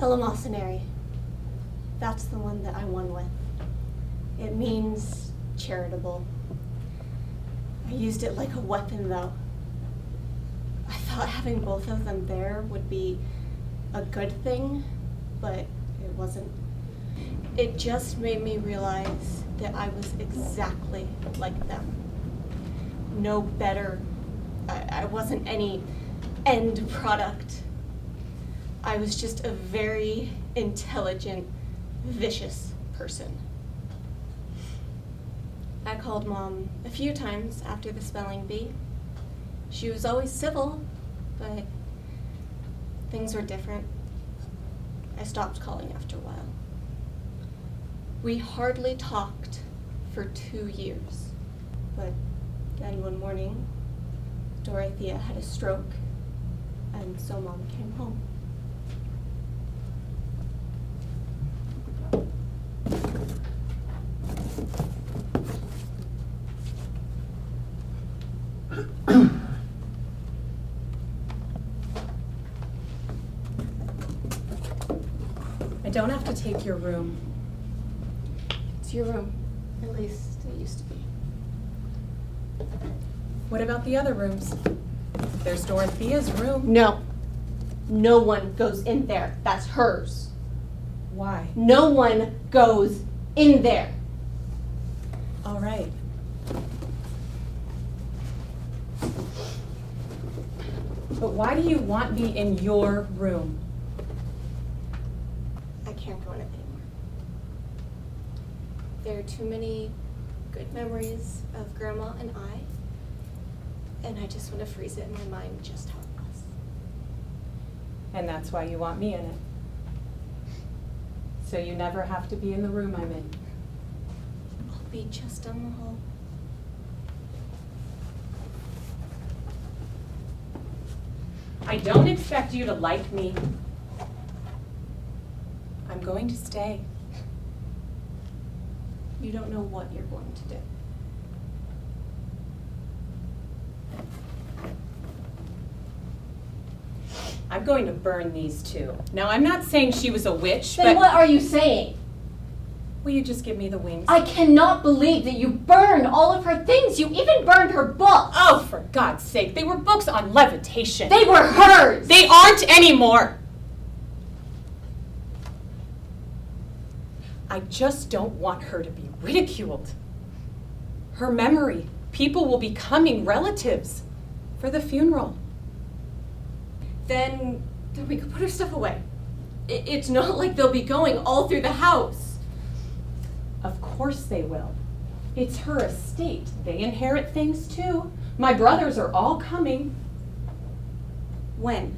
Eleemosynary. That's the one that I won with. It means charitable. I used it like a weapon, though. I thought having both of them there would be a good thing, but it wasn't. It just made me realize that I was exactly like them. No better. I wasn't any end product. I was just a very intelligent, vicious person. I called Mom a few times after the spelling bee. She was always civil, but things were different. I stopped calling after a while. We hardly talked for 2 years, but then one morning, Dorothea had a stroke, and so Mom came home. I don't have to take your room. It's your room. At least it used to be. What about the other rooms? There's Dorothea's room. No. No one goes in there. That's hers. Why? No one goes in there. All right. But why do you want me in your room? I can't go in it anymore. There are too many good memories of Grandma and I just want to freeze it in my mind just how it was. And that's why you want me in it. So you never have to be in the room I'm in. I'll be just down the hall. I don't expect you to like me. I'm going to stay. You don't know what you're going to do. I'm going to burn these two. Now, I'm not saying she was a witch, Then but... what are you saying? Will you just give me the wings? I cannot believe that you burned all of her things. You even burned her books. Oh, for God's sake. They were books on levitation. They were hers. They aren't anymore. I just don't want her to be ridiculed. Her memory. People will be coming, relatives, for the funeral. Then we could put her stuff away. It's not like they'll be going all through the house. Of course they will. It's her estate. They inherit things too. My brothers are all coming. When?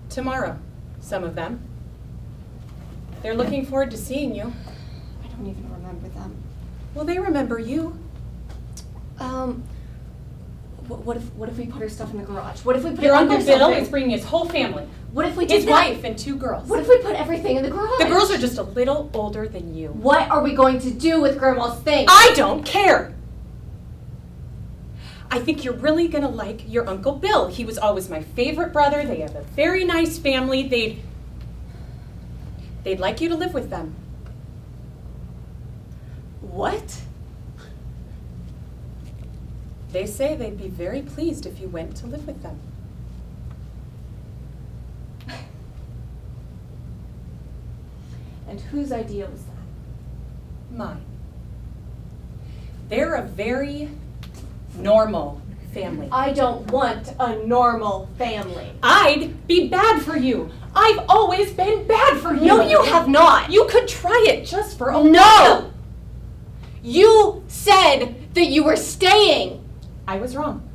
Tomorrow, some of them. They're looking forward to seeing you. I don't even remember them. Well, they remember you. What if we put her stuff in the garage? What if we put Your it Uncle under Bill something? is bringing his whole family. What if we did His that? wife and 2 girls. What if we put everything in the garage? The girls are just a little older than you. What are we going to do with Grandma's things? I don't care. I think you're really gonna like your Uncle Bill. He was always my favorite brother. They have a very nice family. They'd like you to live with them. What? They say they'd be very pleased if you went to live with them. And whose idea was that? Mine. They're a very normal family. I don't want a normal family. I'd be bad for you. I've always been bad for you. No, you have not. You could try it just for a No! while. You said that you were staying. I was wrong.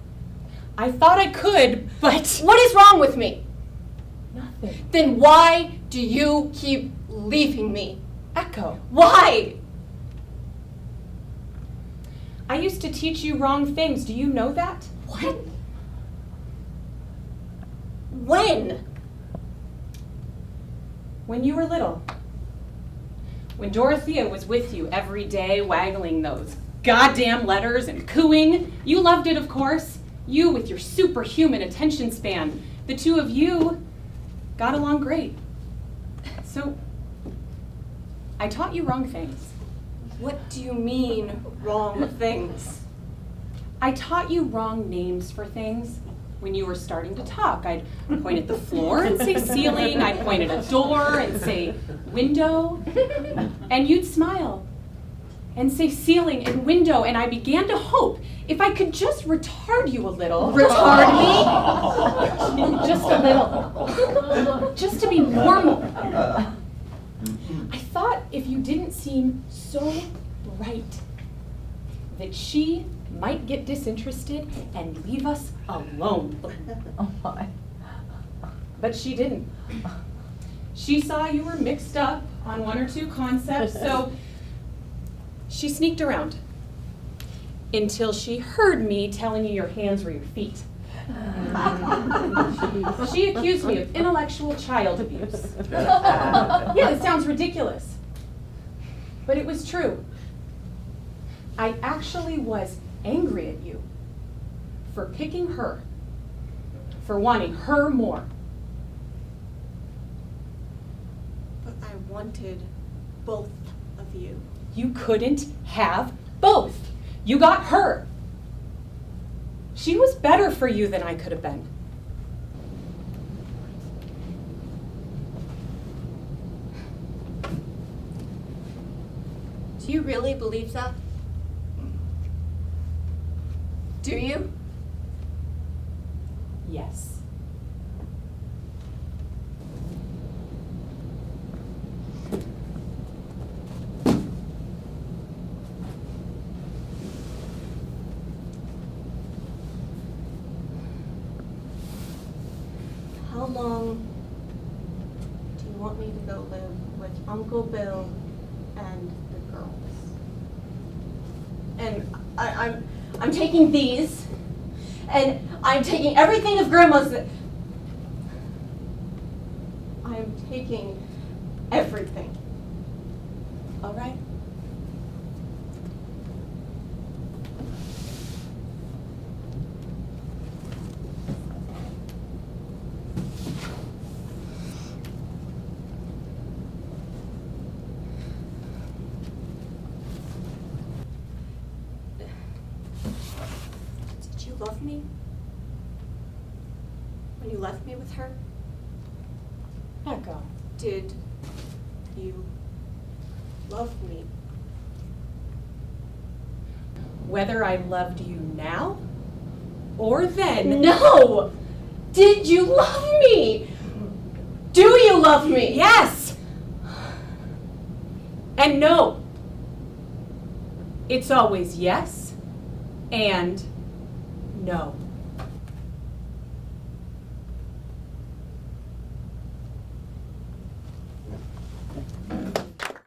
I thought I could, but... What is wrong with me? Nothing. Then why do you keep leaving me? Echo. Why? I used to teach you wrong things. Do you know that? What? When? When you were little. When Dorothea was with you every day, waggling those goddamn letters and cooing. You loved it, of course. You with your superhuman attention span. The two of you, got along great. So, I taught you wrong things. What do you mean, wrong things? I taught you wrong names for things. When you were starting to talk, I'd point at the floor and say ceiling, I'd point at a door and say window, and you'd smile and say ceiling and window, and I began to hope if I could just retard you a little. Retard me? Just a little. Just to be normal. I thought if you didn't seem so bright, that she might get disinterested and leave us alone. Oh my. But she didn't. She saw you were mixed up on one or two concepts, so she sneaked around until she heard me telling you your hands were your feet. She accused me of intellectual child abuse. Yeah, it sounds ridiculous, but it was true. I actually was angry at you for picking her, for wanting her more. But I wanted both of you. You couldn't have both. You got her. She was better for you than I could have been. Do you really believe that? Do you? Yes. How long do you want me to go live with Uncle Bill and the girls? And I'm taking these, and I'm taking everything of Grandma's. I'm taking everything. All right? Did you love me when you left me with her? Echo. Did you love me? Whether I loved you now or then. No! Did you love me? Do you love me? Yes! And no. It's always yes and no.